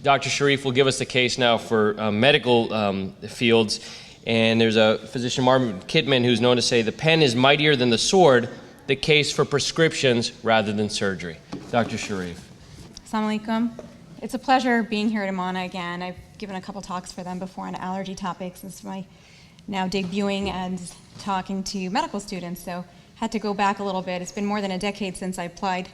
Dr. Sharif will give us the case now for medical fields, and there's a physician, Marvin Kittman, who's known to say the pen is mightier than the sword, the case for prescriptions rather than surgery. Dr. Sharif. Assalamu alaikum. It's a pleasure being here at IMANA again. I've given a couple talks for them before on allergy topics. This is my now debuting and talking to medical students, so had to go back a little bit. It's been more than a decade since I applied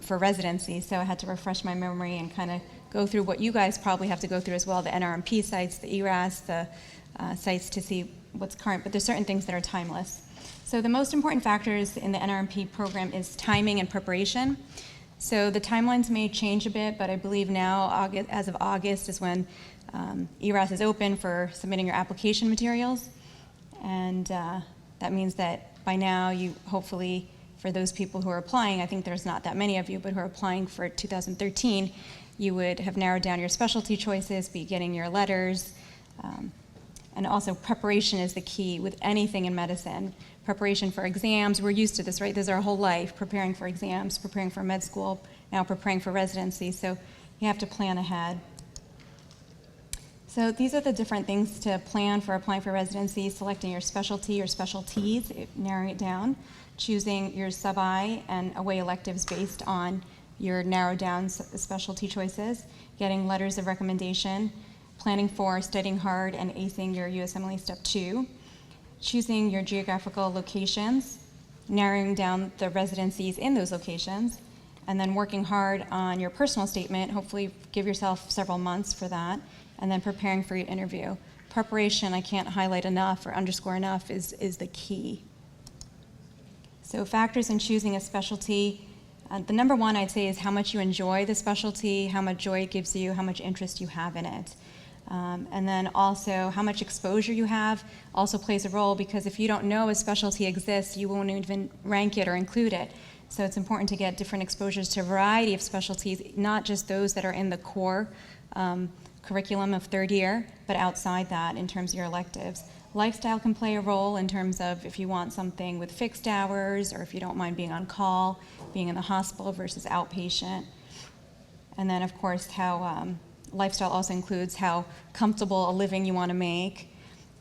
for residency, so I had to refresh my memory and kind of go through what you guys probably have to go through as well, the NRMP sites, the ERAS, the sites to see what's current, but there's certain things that are timeless. So the most important factors in the NRMP program is timing and preparation. So the timelines may change a bit, but I believe now, as of August, is when ERAS is open for submitting your application materials, and that means that by now you hopefully, for those people who are applying, I think there's not that many of you, but who are applying for 2013, you would have narrowed down your specialty choices, be getting your letters, and also preparation is the key with anything in medicine. Preparation for exams, we're used to this, right? This is our whole life, preparing for exams, preparing for med school, now preparing for residency, so you have to plan ahead. So these are the different things to plan for applying for residency: selecting your specialty or specialties, narrowing it down, choosing your sub-I and away electives based on your narrowed down specialty choices, getting letters of recommendation, planning for studying hard and acing your USMLE Step 2, choosing your geographical locations, narrowing down the residencies in those locations, and then working hard on your personal statement. Hopefully give yourself several months for that, and then preparing for your interview. Preparation, I can't highlight enough or underscore enough, is the key. So factors in choosing a specialty, the number one I'd say is how much you enjoy the specialty, how much joy it gives you, how much interest you have in it. And then also how much exposure you have also plays a role, because if you don't know a specialty exists, you won't even rank it or include it. So it's important to get different exposures to a variety of specialties, not just those that are in the core curriculum of third year, but outside that in terms of your electives. Lifestyle can play a role in terms of if you want something with fixed hours, or if you don't mind being on call, being in the hospital versus outpatient. And then of course how lifestyle also includes how comfortable a living you want to make.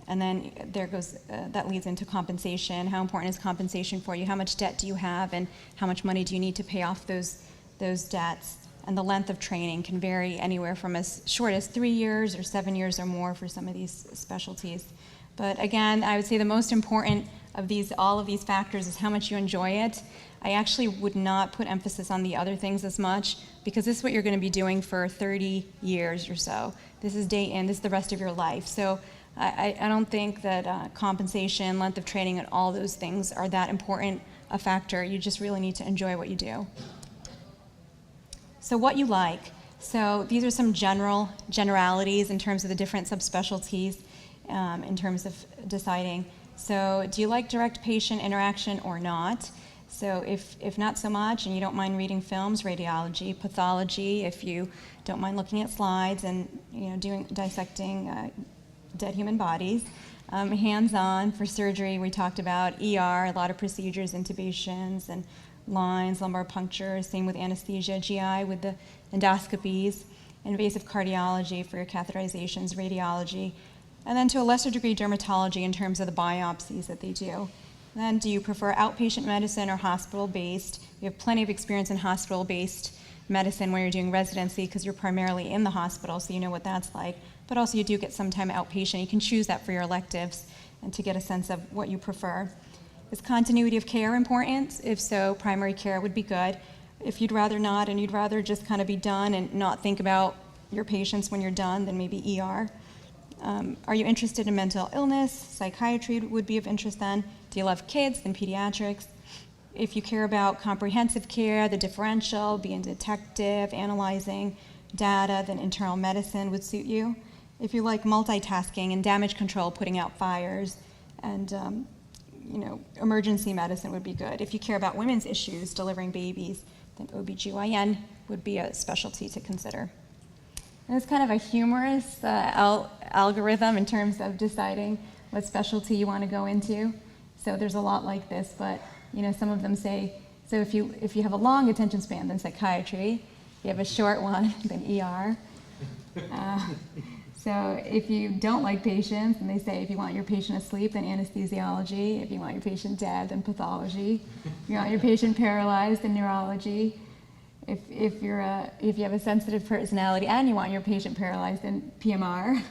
And then there goes, that leads into compensation. How important is compensation for you? How much debt do you have, and how much money do you need to pay off those debts? And the length of training can vary anywhere from as short as 3 years or 7 years or more for some of these specialties. But again, I would say the most important of all of these factors is how much you enjoy it. I actually would not put emphasis on the other things as much, because this is what you're going to be doing for 30 years or so. This is day in, this is the rest of your life. So I don't think that compensation, length of training, and all those things are that important a factor. You just really need to enjoy what you do. So what you like. So these are some generalities in terms of the different subspecialties in terms of deciding. So do you like direct patient interaction or not? So if not so much, and you don't mind reading films, radiology, pathology, if you don't mind looking at slides and dissecting dead human bodies. Hands-on for surgery, we talked about ER, a lot of procedures, intubations and lines, lumbar punctures, same with anesthesia, GI with the endoscopies, invasive cardiology for your catheterizations, radiology, and then to a lesser degree dermatology in terms of the biopsies that they do. Then do you prefer outpatient medicine or hospital-based? You have plenty of experience in hospital-based medicine when you're doing residency, because you're primarily in the hospital, so you know what that's like. But also you do get some time outpatient. You can choose that for your electives and to get a sense of what you prefer. Is continuity of care important? If so, primary care would be good. If you'd rather not, and you'd rather just kind of be done and not think about your patients when you're done, then maybe ER. Are you interested in mental illness? Psychiatry would be of interest then. Do you love kids? Then pediatrics. If you care about comprehensive care, the differential, being detective, analyzing data, then internal medicine would suit you. If you like multitasking and damage control, putting out fires, and emergency medicine would be good. If you care about women's issues, delivering babies, then OBGYN would be a specialty to consider. And it's kind of a humorous algorithm in terms of deciding what specialty you want to go into. So there's a lot like this, but some of them say, so if you have a long attention span, then psychiatry. you have a short one, then ER. So if you don't like patients, and they say if you want your patient asleep, then anesthesiology. If you want your patient dead, then pathology. If you want your patient paralyzed, then neurology. If you have a sensitive personality and you want your patient paralyzed, then PMR.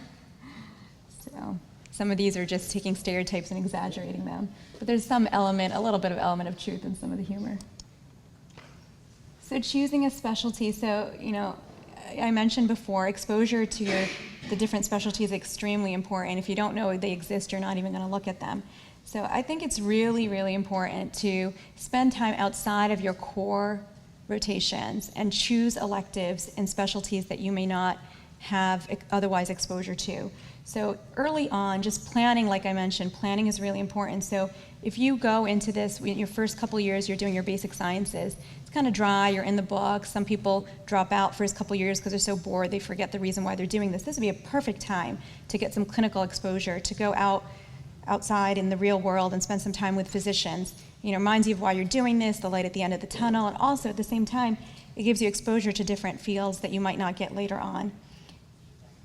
So some of these are just taking stereotypes and exaggerating them. But there's some element, a little bit of element of truth in some of the humor. So choosing a specialty, so, I mentioned before, exposure to the different specialties is extremely important. If you don't know they exist, you're not even going to look at them. So I think it's really, really important to spend time outside of your core rotations and choose electives in specialties that you may not have otherwise exposure to. So early on, just planning, like I mentioned, planning is really important. So if you go into this, your first couple years, you're doing your basic sciences, it's kind of dry, you're in the books. Some people drop out first couple years because they're so bored, they forget the reason why they're doing this. This would be a perfect time to get some clinical exposure, to go outside in the real world and spend some time with physicians. Reminds you of why you're doing this, the light at the end of the tunnel, and also at the same time, it gives you exposure to different fields that you might not get later on.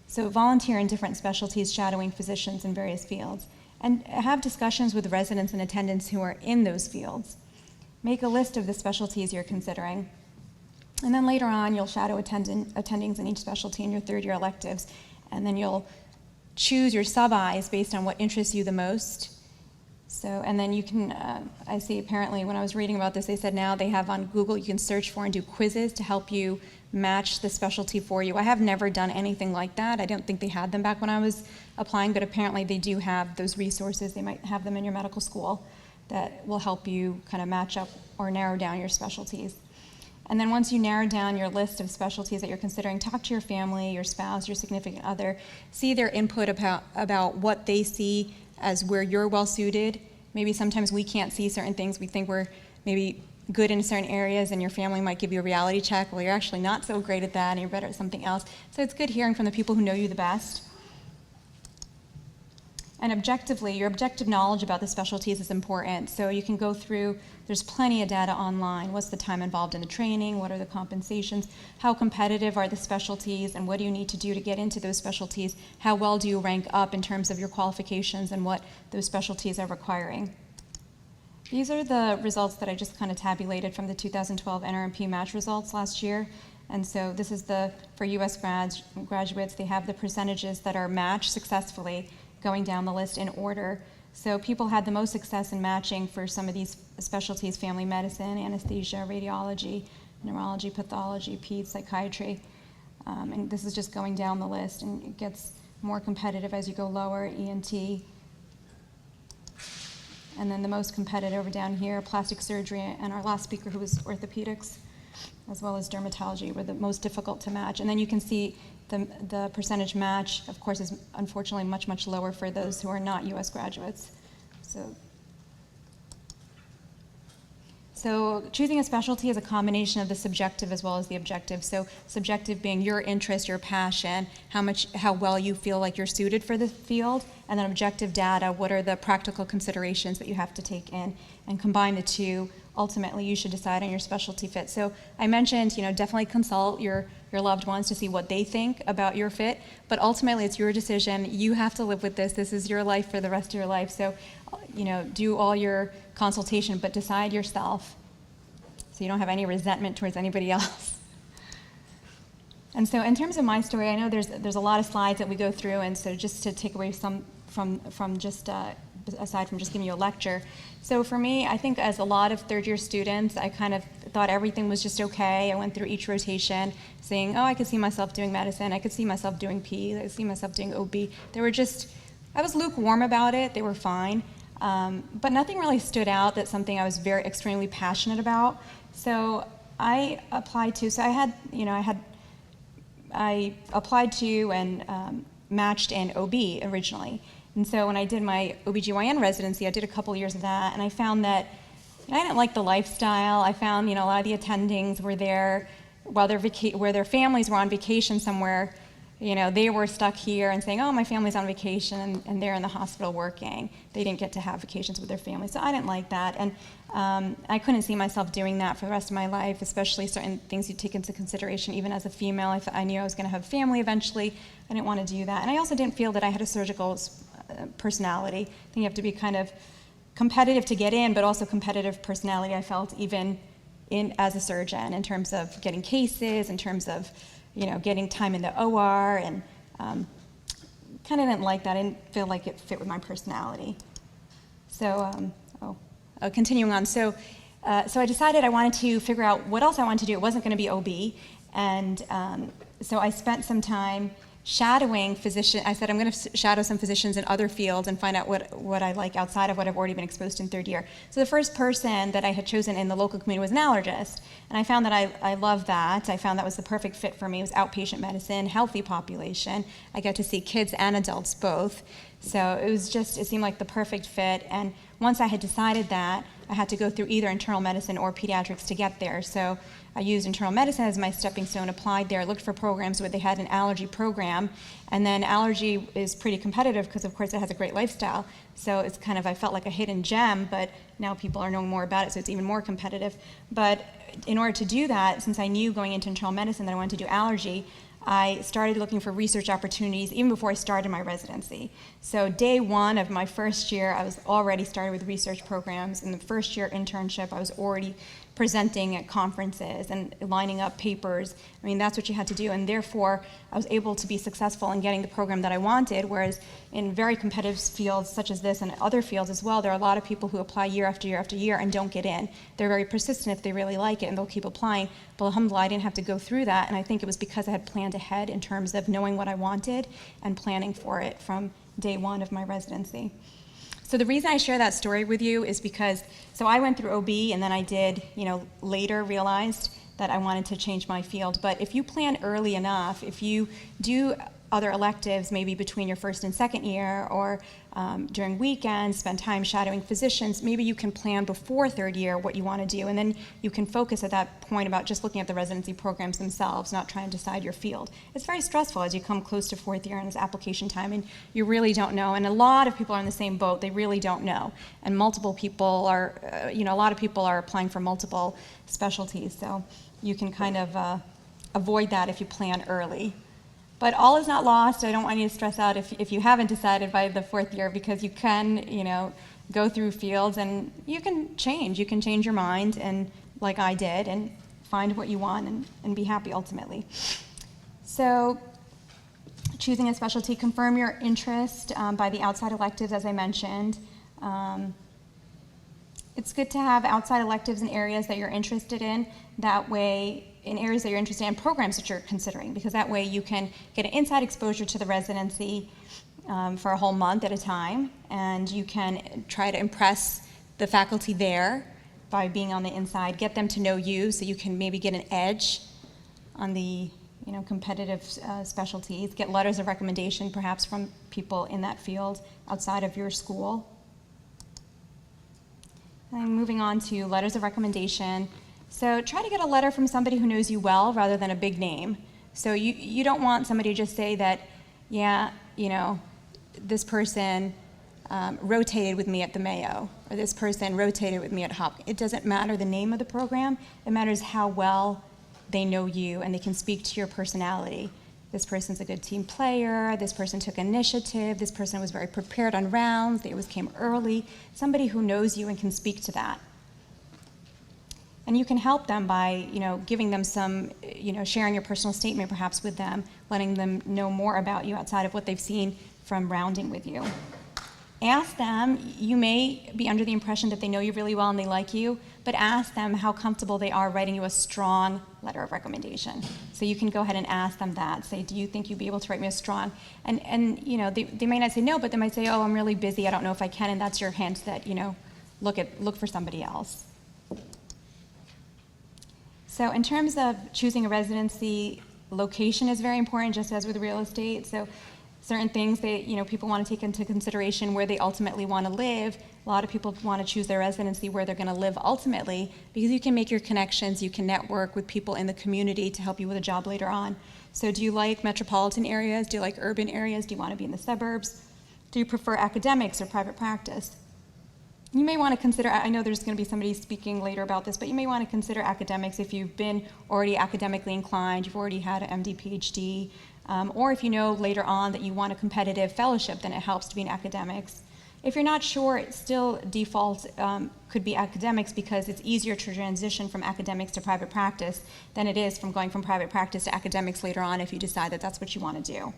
So volunteer in different specialties, shadowing physicians in various fields, and have discussions with residents and attendants who are in those fields. Make a list of the specialties you're considering. And then later on, you'll shadow attendings in each specialty in your third-year electives, and then you'll choose your sub-Is based on what interests you the most. So, and then you can, I see apparently when I was reading about this, they said now they have on Google, you can search for and do quizzes to help you match the specialty for you. I have never done anything like that. I don't think they had them back when I was applying, but apparently they do have those resources. They might have them in your medical school that will help you kind of match up or narrow down your specialties. And then once you narrow down your list of specialties that you're considering, talk to your family, your spouse, your significant other, see their input about what they see as where you're well suited. Maybe sometimes we can't see certain things. We think we're maybe good in certain areas, and your family might give you a reality check. Well, you're actually not so great at that, and you're better at something else. So it's good hearing from the people who know you the best. And objectively, your objective knowledge about the specialties is important. So you can go through, there's plenty of data online. What's the time involved in the training? What are the compensations? How competitive are the specialties? And what do you need to do to get into those specialties? How well do you rank up in terms of your qualifications and what those specialties are requiring? These are the results that I just kind of tabulated from the 2012 NRMP match results last year. And so this is for US graduates, they have the percentages that are matched successfully going down the list in order. So people had the most success in matching for some of these specialties: family medicine, anesthesia, radiology, neurology, pathology, peds, psychiatry. And this is just going down the list, and it gets more competitive as you go lower, ENT. And then the most competitive over down here, plastic surgery, and our last speaker who was orthopedics, as well as dermatology, were the most difficult to match. And then you can see the percentage match, of course, is unfortunately much, much lower for those who are not US graduates. So choosing a specialty is a combination of the subjective as well as the objective. So subjective being your interest, your passion, how well you feel like you're suited for the field, and then objective data, what are the practical considerations that you have to take in, and combine the two. Ultimately, you should decide on your specialty fit. So I mentioned, definitely consult your loved ones to see what they think about your fit, but ultimately it's your decision. You have to live with this. This is your life for the rest of your life. So, do all your consultation, but decide yourself so you don't have any resentment towards anybody else. And so in terms of my story, I know there's a lot of slides that we go through, and so just to take away some from just aside from just giving you a lecture. So for me, I think as a lot of third-year students, I kind of thought everything was just okay. I went through each rotation saying, I could see myself doing medicine, I could see myself doing P, I could see myself doing OB. I was lukewarm about it, they were fine. But nothing really stood out that's something I was extremely passionate about. So I applied to, I applied to and matched in OB originally. And so when I did my OBGYN residency, I did a couple years of that, and I found that I didn't like the lifestyle. I found, a lot of the attendings were there while their families were on vacation somewhere, they were stuck here and saying, oh, my family's on vacation, and they're in the hospital working. They didn't get to have vacations with their family. So I didn't like that. And I couldn't see myself doing that for the rest of my life, especially certain things you take into consideration. Even as a female, I knew I was going to have a family eventually. I didn't want to do that. And I also didn't feel that I had a surgical personality. I think you have to be kind of competitive to get in, but also competitive personality, I felt, even as a surgeon, in terms of getting cases, in terms of getting time in the OR, and kind of didn't like that. I didn't feel like it fit with my personality. So, continuing on. So I decided I wanted to figure out what else I wanted to do. It wasn't going to be OB, and so I spent some time shadowing physicians. I said I'm going to shadow some physicians in other fields and find out what I like outside of what I've already been exposed to in third year. So the first person that I had chosen in the local community was an allergist, and I found that I loved that. I found that was the perfect fit for me. It was outpatient medicine, healthy population. I got to see kids and adults both. So it seemed like the perfect fit. And once I had decided that, I had to go through either internal medicine or pediatrics to get there. So I used internal medicine as my stepping stone, applied there, looked for programs where they had an allergy program. And then allergy is pretty competitive because, of course, it has a great lifestyle. So it's kind of, I felt like a hidden gem, but now people are knowing more about it, so it's even more competitive. But in order to do that, since I knew going into internal medicine that I wanted to do allergy, I started looking for research opportunities even before I started my residency. So day one of my first year, I was already started with research programs. In the first year internship, I was already presenting at conferences and lining up papers. I mean, that's what you had to do, and therefore I was able to be successful in getting the program that I wanted, whereas in very competitive fields such as this and other fields as well, there are a lot of people who apply year after year after year and don't get in. They're very persistent if they really like it, and they'll keep applying. But alhamdulillah, I didn't have to go through that, and I think it was because I had planned ahead in terms of knowing what I wanted and planning for it from day one of my residency. So the reason I share that story with you is because, so I went through OB, and then I did, later realized that I wanted to change my field. But if you plan early enough, if you do other electives maybe between your first and second year, or during weekends, spend time shadowing physicians, maybe you can plan before third year what you want to do, and then you can focus at that point about just looking at the residency programs themselves, not trying to decide your field. It's very stressful as you come close to fourth year and it's application time, and you really don't know, and a lot of people are in the same boat. They really don't know, and multiple people are, a lot of people are applying for multiple specialties, so you can kind of avoid that if you plan early. But all is not lost. I don't want you to stress out if you haven't decided by the fourth year, because you can, go through fields and you can change. You can change your mind, and like I did, and find what you want and be happy ultimately. So choosing a specialty, confirm your interest by the outside electives, as I mentioned. It's good to have outside electives in areas that you're interested in. That way, in areas that you're interested in, programs that you're considering, because that way you can get an inside exposure to the residency for a whole month at a time, and you can try to impress the faculty there by being on the inside, get them to know you so you can maybe get an edge on the competitive specialties, get letters of recommendation perhaps from people in that field outside of your school. And moving on to letters of recommendation. So try to get a letter from somebody who knows you well rather than a big name. So you don't want somebody to just say that, yeah, this person rotated with me at the Mayo, or this person rotated with me at Hopkins. It doesn't matter the name of the program. It matters how well they know you and they can speak to your personality. This person's a good team player, this person took initiative, this person was very prepared on rounds, they always came early. Somebody who knows you and can speak to that. And you can help them by, giving them some, sharing your personal statement perhaps with them, letting them know more about you outside of what they've seen from rounding with you. Ask them, you may be under the impression that they know you really well and they like you, but ask them how comfortable they are writing you a strong letter of recommendation. So you can go ahead and ask them that. Say, do you think you'd be able to write me a strong? And they may not say no, but they might say, oh, I'm really busy, I don't know if I can, and that's your hint that, look for somebody else. So in terms of choosing a residency, location is very important, just as with real estate. So Certain things that, people want to take into consideration where they ultimately want to live. A lot of people want to choose their residency where they're going to live ultimately, because you can make your connections, you can network with people in the community to help you with a job later on. So do you like metropolitan areas? Do you like urban areas? Do you want to be in the suburbs? Do you prefer academics or private practice? You may want to consider, I know there's going to be somebody speaking later about this, but you may want to consider academics if you've been already academically inclined, you've already had an MD, PhD, or if you know later on that you want a competitive fellowship, then it helps to be in academics. If you're not sure, it still default could be academics, because it's easier to transition from academics to private practice than it is from going from private practice to academics later on if you decide that that's what you want to do.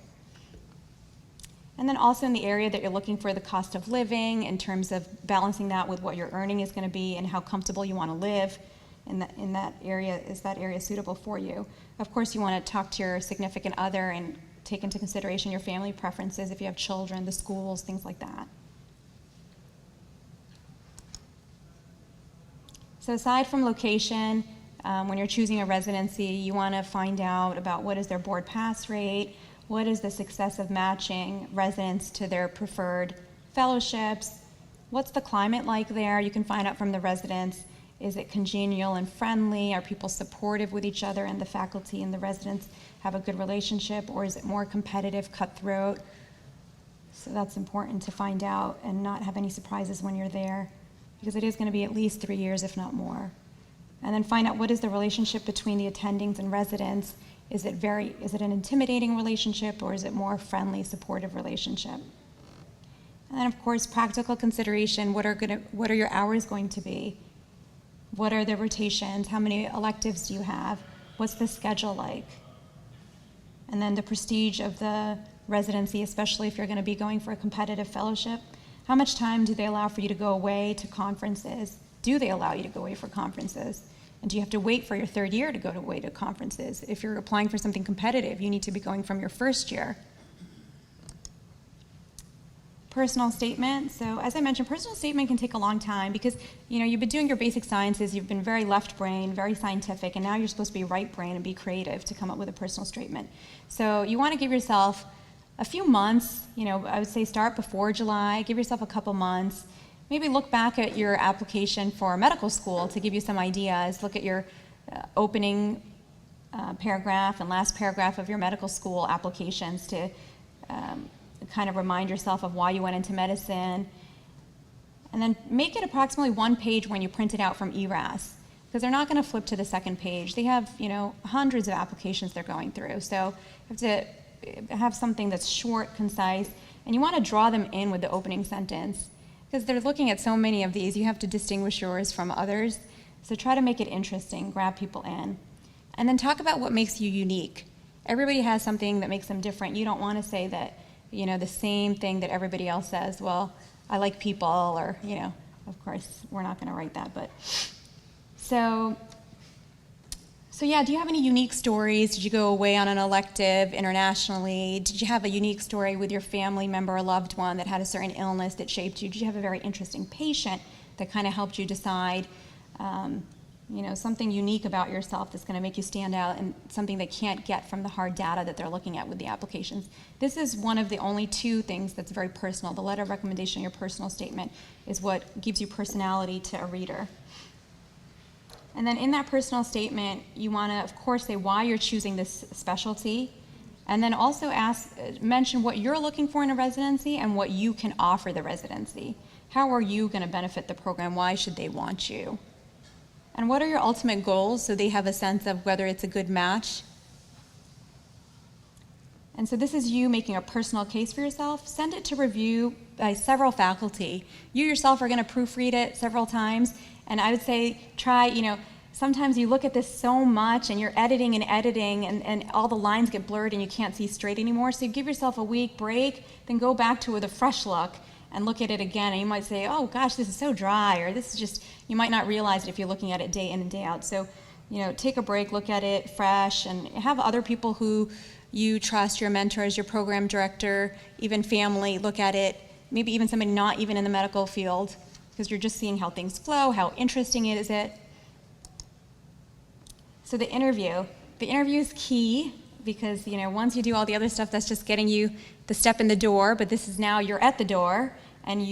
And then also in the area that you're looking for the cost of living, in terms of balancing that with what your earning is going to be and how comfortable you want to live in that area. Is that area suitable for you? Of course, you want to talk to your significant other and take into consideration your family preferences, if you have children, the schools, things like that. So aside from location, when you're choosing a residency, you want to find out about what is their board pass rate, what is the success of matching residents to their preferred fellowships, what's the climate like there. You can find out from the residents, is it congenial and friendly, are people supportive with each other, and the faculty and the residents have a good relationship, or is it more competitive, cutthroat? So that's important to find out and not have any surprises when you're there, because it is going to be at least 3 years, if not more. And then find out what is the relationship between the attendings and residents. Is it an intimidating relationship, or is it more friendly, supportive relationship? And then of course, practical consideration, what are your hours going to be? What are the rotations? How many electives do you have? What's the schedule like? And then the prestige of the residency, especially if you're going to be going for a competitive fellowship. How much time do they allow for you to go away to conferences? Do they allow you to go away for conferences? And do you have to wait for your third year to go away to conferences? If you're applying for something competitive, you need to be going from your first year. Personal statement. So as I mentioned, personal statement can take a long time, because you've been doing your basic sciences, you've been very left brain, very scientific, and now you're supposed to be right brain and be creative to come up with a personal statement. So you want to give yourself a few months, I would say start before July, give yourself a couple months. Maybe look back at your application for medical school to give you some ideas. Look at your opening paragraph and last paragraph of your medical school applications to kind of remind yourself of why you went into medicine. And then make it approximately 1 page when you print it out from ERAS, because they're not going to flip to the second page. They have, hundreds of applications they're going through. So you have to have something that's short, concise, and you want to draw them in with the opening sentence. Because they're looking at so many of these, you have to distinguish yours from others. So try to make it interesting, grab people in. And then talk about what makes you unique. Everybody has something that makes them different. You don't want to say that, the same thing that everybody else says. Well, I like people, or, of course, we're not going to write that. But so yeah, do you have any unique stories? Did you go away on an elective internationally? Did you have a unique story with your family member or loved one that had a certain illness that shaped you? Did you have a very interesting patient that kind of helped you decide, something unique about yourself that's going to make you stand out, and something they can't get from the hard data that they're looking at with the applications? This is one of the only 2 things that's very personal. The letter of recommendation, your personal statement, is what gives you personality to a reader. And then in that personal statement, you want to, of course, say why you're choosing this specialty, and then also mention what you're looking for in a residency and what you can offer the residency. How are you going to benefit the program? Why should they want you? And what are your ultimate goals, so they have a sense of whether it's a good match? And so this is you making a personal case for yourself. Send it to review by several faculty. You yourself are going to proofread it several times. And I would say try, sometimes you look at this so much and you're editing and all the lines get blurred and you can't see straight anymore. So you give yourself a week break, then go back to it with a fresh look and look at it again. And you might say, oh gosh, this is so dry, or this is just, you might not realize it if you're looking at it day in and day out. So, take a break, look at it fresh, and have other people who you trust, your mentors, your program director, even family, look at it. Maybe even somebody not even in the medical field, because you're just seeing how things flow, how interesting is it. So the interview is key. because, once you do all the other stuff, that's just getting you the step in the door, but this is now you're at the door, and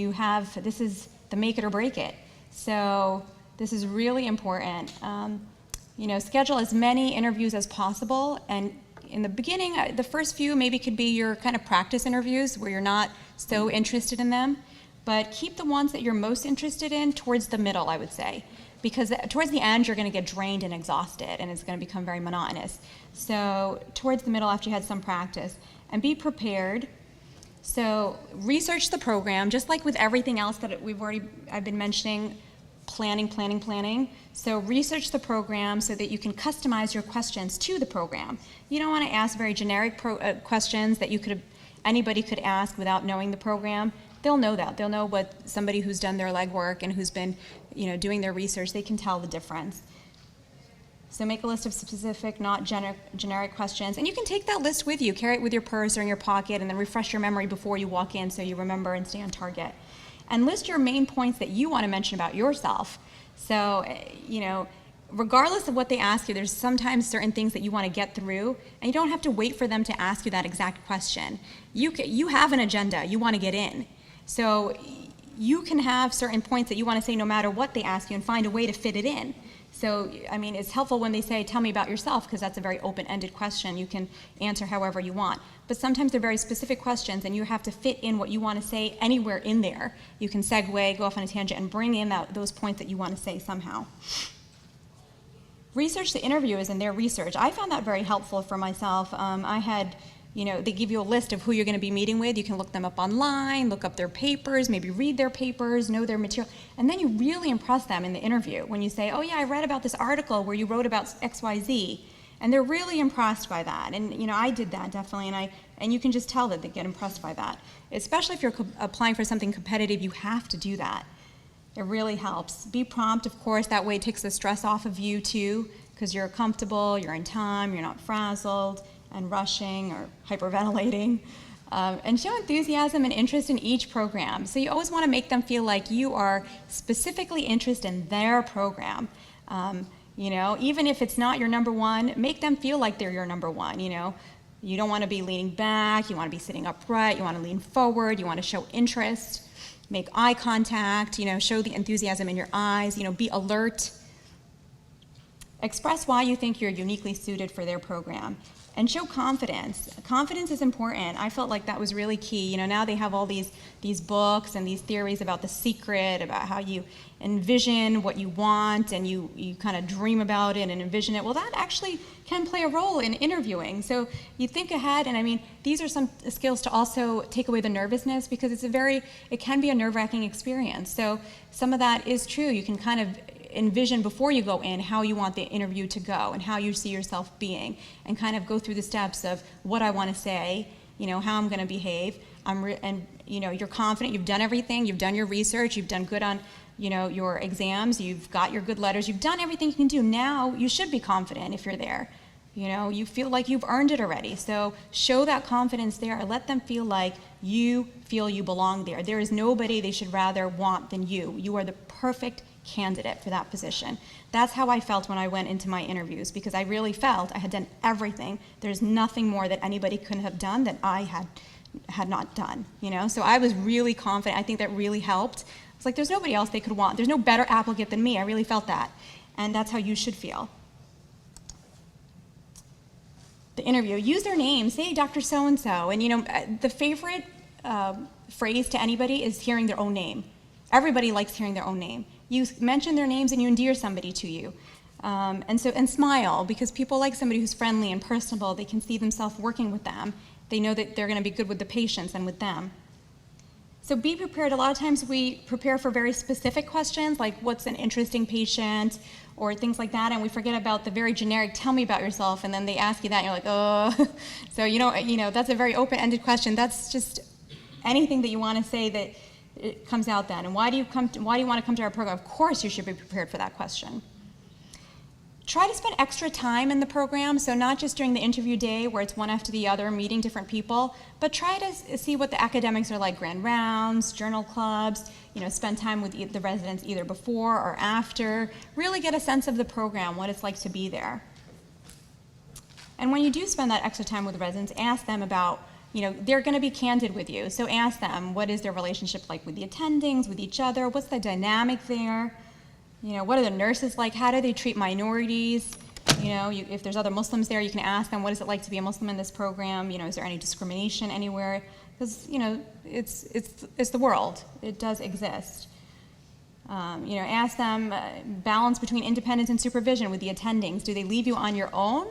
this is the make it or break it. So this is really important. Schedule as many interviews as possible, and in the beginning, the first few maybe could be your kind of practice interviews where you're not so interested in them, but keep the ones that you're most interested in towards the middle, I would say, because towards the end, you're going to get drained and exhausted, and it's going to become very monotonous. So towards the middle, after you had some practice, and be prepared. So research the program, just like with everything else that I've been mentioning, planning. So research the program so that you can customize your questions to the program. You don't want to ask very generic questions that anybody could ask without knowing the program. They'll know that. They'll know what somebody who's done their legwork and who's been, doing their research, they can tell the difference. So make a list of specific, not generic questions. And you can take that list with you, carry it with your purse or in your pocket, and then refresh your memory before you walk in so you remember and stay on target. And list your main points that you want to mention about yourself. So, regardless of what they ask you, there's sometimes certain things that you want to get through, and you don't have to wait for them to ask you that exact question. You have an agenda. You want to get in. So you can have certain points that you want to say no matter what they ask you and find a way to fit it in. So, it's helpful when they say, tell me about yourself, because that's a very open-ended question. You can answer however you want. But sometimes they're very specific questions, and you have to fit in what you want to say anywhere in there. You can segue, go off on a tangent, and bring in those points that you want to say somehow. Research the interviewers and their research. I found that very helpful for myself. I had, they give you a list of who you're going to be meeting with. You can look them up online, look up their papers, maybe read their papers, know their material, and then you really impress them in the interview when you say, oh yeah, I read about this article where you wrote about XYZ, and they're really impressed by that. And I did that definitely, and you can just tell that they get impressed by that. Especially if you're applying for something competitive, you have to do that. It really helps. Be prompt, of course, that way it takes the stress off of you too, because you're comfortable, you're in time, you're not frazzled and rushing or hyperventilating. And show enthusiasm and interest in each program. So you always want to make them feel like you are specifically interested in their program. Even if it's not your number one, make them feel like they're your number one. You don't want to be leaning back, you want to be sitting upright, you want to lean forward, you want to show interest, make eye contact, show the enthusiasm in your eyes, be alert. Express why you think you're uniquely suited for their program. And show confidence. Confidence is important. I felt like that was really key. Now they have all these books and these theories about the secret, about how you envision what you want and you kind of dream about it and envision it. Well, that actually can play a role in interviewing. So you think ahead, and these are some skills to also take away the nervousness, because it can be a nerve-wracking experience. So some of that is true. You can kind of envision before you go in how you want the interview to go and how you see yourself being, and kind of go through the steps of what I want to say, how I'm going to behave. You're confident, you've done everything, you've done your research, you've done good on, your exams, you've got your good letters, you've done everything you can do. Now you should be confident if you're there. You feel like you've earned it already. So show that confidence there and let them feel like you feel you belong there. There is nobody they should rather want than you. You are the perfect candidate for that position. That's how I felt when I went into my interviews, because I really felt I had done everything. There's nothing more that anybody couldn't have done that I had not done, So I was really confident. I think that really helped. It's like there's nobody else they could want. There's no better applicant than me. I really felt that. And that's how you should feel. The interview, use their name, say Dr. So-and-so. And the favorite phrase to anybody is hearing their own name. Everybody likes hearing their own name. You mention their names and you endear somebody to you. And smile, because people like somebody who's friendly and personable. They can see themselves working with them. They know that they're going to be good with the patients and with them. So be prepared. A lot of times we prepare for very specific questions, like what's an interesting patient or things like that, and we forget about the very generic, tell me about yourself, and then they ask you that and you're like, oh. So that's a very open-ended question. That's just anything that you want to say that it comes out then. And why do you want to come to our program? Of course you should be prepared for that question. Try to spend extra time in the program, so not just during the interview day where it's one after the other, meeting different people, but try to see what the academics are like, grand rounds, journal clubs, spend time with the residents either before or after. Really get a sense of the program, what it's like to be there. And when you do spend that extra time with residents, ask them about, they're going to be candid with you. So ask them, what is their relationship like with the attendings, with each other? What's the dynamic there? What are the nurses like? How do they treat minorities? If there's other Muslims there, you can ask them, what is it like to be a Muslim in this program? Is there any discrimination anywhere? Because, it's the world. It does exist. Ask them balance between independence and supervision with the attendings. Do they leave you on your own?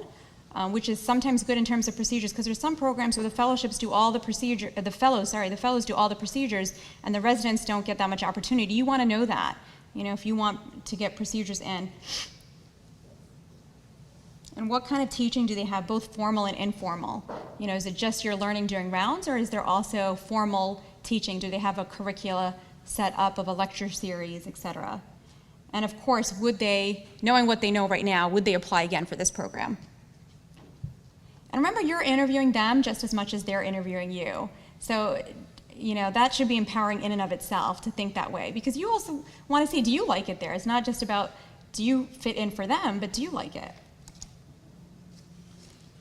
Which is sometimes good in terms of procedures, because there's some programs where the fellowships do all the the fellows do all the procedures, and the residents don't get that much opportunity. You want to know that, if you want to get procedures in. And what kind of teaching do they have, both formal and informal? Is it just your learning during rounds, or is there also formal teaching? Do they have a curricula set up of a lecture series, etc.? And of course, would they, knowing what they know right now, would they apply again for this program? And remember, you're interviewing them just as much as they're interviewing you. So, that should be empowering in and of itself to think that way, because you also want to see, do you like it there? It's not just about, do you fit in for them, but do you like it?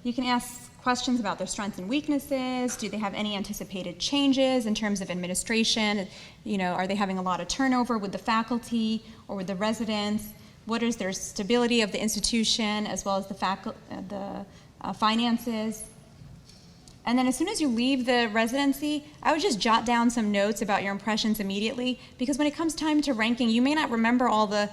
You can ask questions about their strengths and weaknesses. Do they have any anticipated changes in terms of administration? Are they having a lot of turnover with the faculty or with the residents? What is their stability of the institution, as well as the finances? And then as soon as you leave the residency, I would just jot down some notes about your impressions immediately, because when it comes time to ranking, you may not remember all the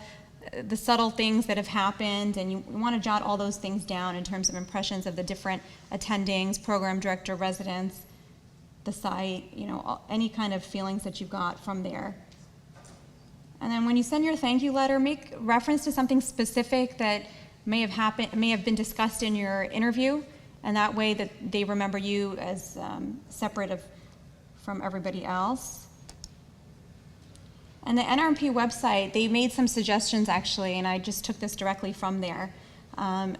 subtle things that have happened, and you want to jot all those things down in terms of impressions of the different attendings, program director, residents, the site, any kind of feelings that you've got from there. And then when you send your thank you letter, make reference to something specific that may have been discussed in your interview, and that way that they remember you as separate from everybody else. And the NRMP website, they made some suggestions actually, and I just took this directly from there.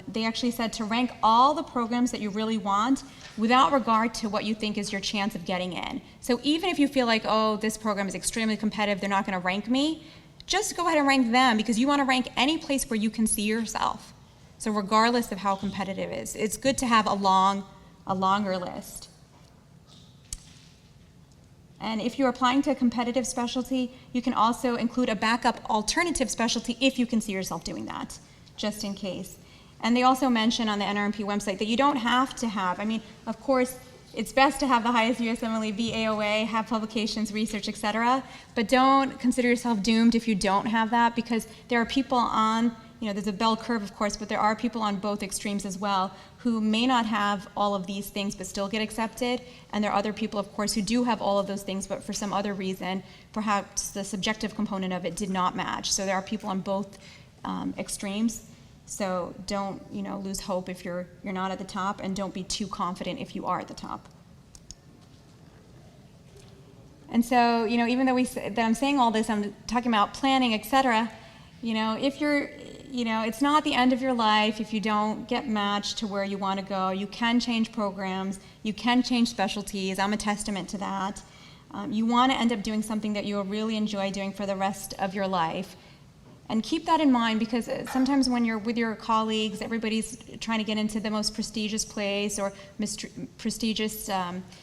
They actually said to rank all the programs that you really want without regard to what you think is your chance of getting in. So even if you feel like, oh, this program is extremely competitive, they're not going to rank me, just go ahead and rank them, because you want to rank any place where you can see yourself. So regardless of how competitive it is, it's good to have a longer list. And if you're applying to a competitive specialty, you can also include a backup alternative specialty if you can see yourself doing that, just in case. And they also mention on the NRMP website that you don't have to have, of course, it's best to have the highest USMLE, be AOA, have publications, research, etc. But don't consider yourself doomed if you don't have that, because there are people on, there's a bell curve, of course, but there are people on both extremes as well who may not have all of these things but still get accepted. And there are other people, of course, who do have all of those things, but for some other reason, perhaps the subjective component of it did not match. So there are people on both extremes. So don't, lose hope if you're not at the top, and don't be too confident if you are at the top. And so, even though that I'm saying all this, I'm talking about planning, etc. If you're, it's not the end of your life if you don't get matched to where you want to go. You can change programs. You can change specialties. I'm a testament to that. You want to end up doing something that you'll really enjoy doing for the rest of your life. And keep that in mind, because sometimes when you're with your colleagues, everybody's trying to get into the most prestigious place or prestigious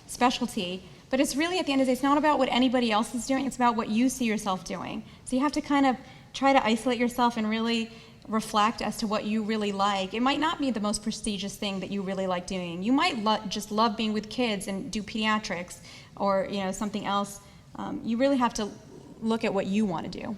specialty. But it's really, at the end of the day, it's not about what anybody else is doing. It's about what you see yourself doing. So you have to kind of try to isolate yourself and really reflect as to what you really like. It might not be the most prestigious thing that you really like doing. You might just love being with kids and do pediatrics or something else. You really have to look at what you want to do.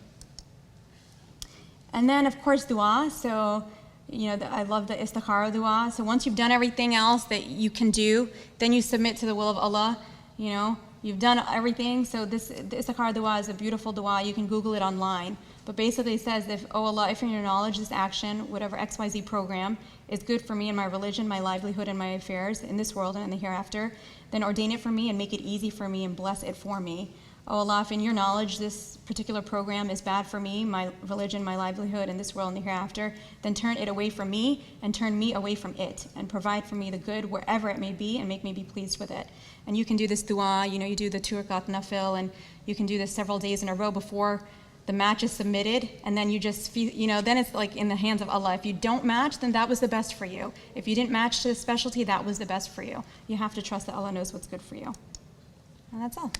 And then, of course, dua. So, I love the istikhara dua. So once you've done everything else that you can do, then you submit to the will of Allah. You've done everything. So the istikhara dua is a beautiful dua. You can Google it online. But basically it says, oh Allah, if in your knowledge this action, whatever XYZ program, is good for me and my religion, my livelihood, and my affairs in this world and in the hereafter, then ordain it for me and make it easy for me and bless it for me. Oh Allah, if in your knowledge this particular program is bad for me, my religion, my livelihood, in this world and the hereafter, then turn it away from me and turn me away from it, and provide for me the good wherever it may be, and make me be pleased with it. And you can do this dua, you do the 2 rakat nafil, and you can do this several days in a row before the match is submitted, and then you just feel, then it's like in the hands of Allah. If you don't match, then that was the best for you. If you didn't match to the specialty, that was the best for you. You have to trust that Allah knows what's good for you. And that's all.